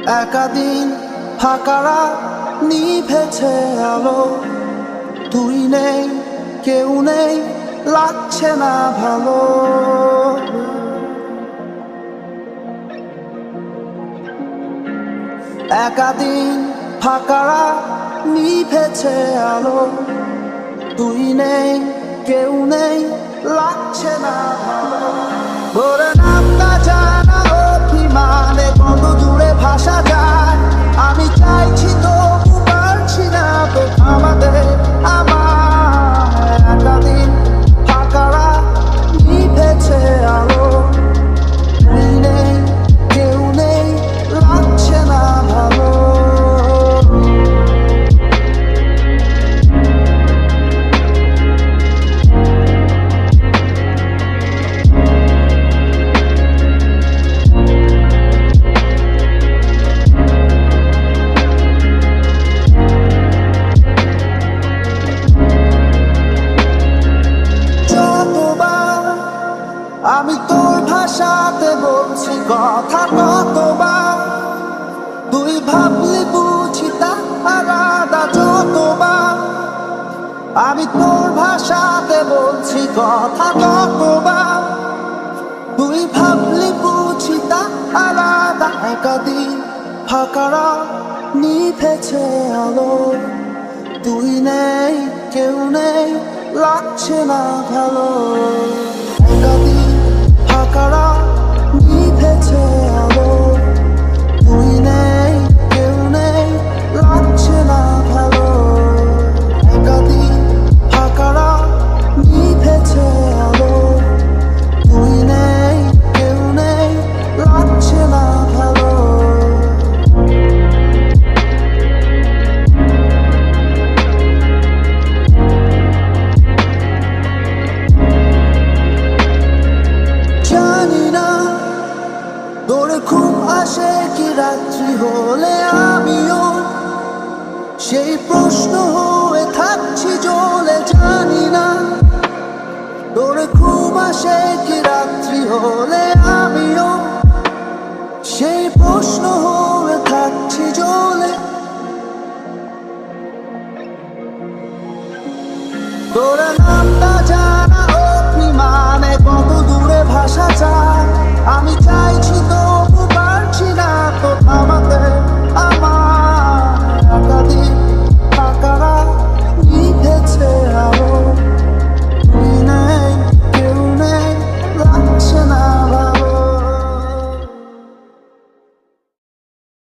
একাদিন ফাঁকারা নিভেছে আলো, তুই নেই কেউ নেই লাগছে না ভালো। একাদিন ফাঁকারা নিভেছে আলো, তুই নেই কেউ নেই লাগছে না ভালো। ভোরে নামটা জানা অভিমানে কত দূরে ভাষা যায়, আমি চাইছি তবু পারছি না তো থামাতে আমার। একাদিন ফাঁকারা নিভেছে আলো, তুই নেই কেউ নেই লাগছে না ভালো। আমি তোর ভাষাতে বলছি কথা, কতবার তুই ভাবলি বুঝি তা আলাদা। যতবার আমি তোর ভাষাতে বলছি কথা, কতবার তুই ভাবলি বুঝি তা আলাদা। একাদিন ফাঁকারা নিভেছে আলো, তুই নেই কেউ নেই লাগছে না ভালো। একাদিন ফাঁকারা নিভেছে আলো, তুই নেই কেউ নেই লাগছে না ভালো। একাদিন ফাঁকারা নিভেছে আলো, তুই নেই কেউ নেই লাগছে না ভালো। তোর ঘুম আসে কি রাত্রি হলে, আমিও সেই প্রশ্ন হয়ে থাকছি জ্বলে। জানি না তোর ঘুম আসে কি রাত্রি হলে, আমিও সেই প্রশ্ন হয়ে থাকছি জ্বলে। তোর নামটা জানা অভিমানে কত দূরে ভাষা যায়, আমি চাই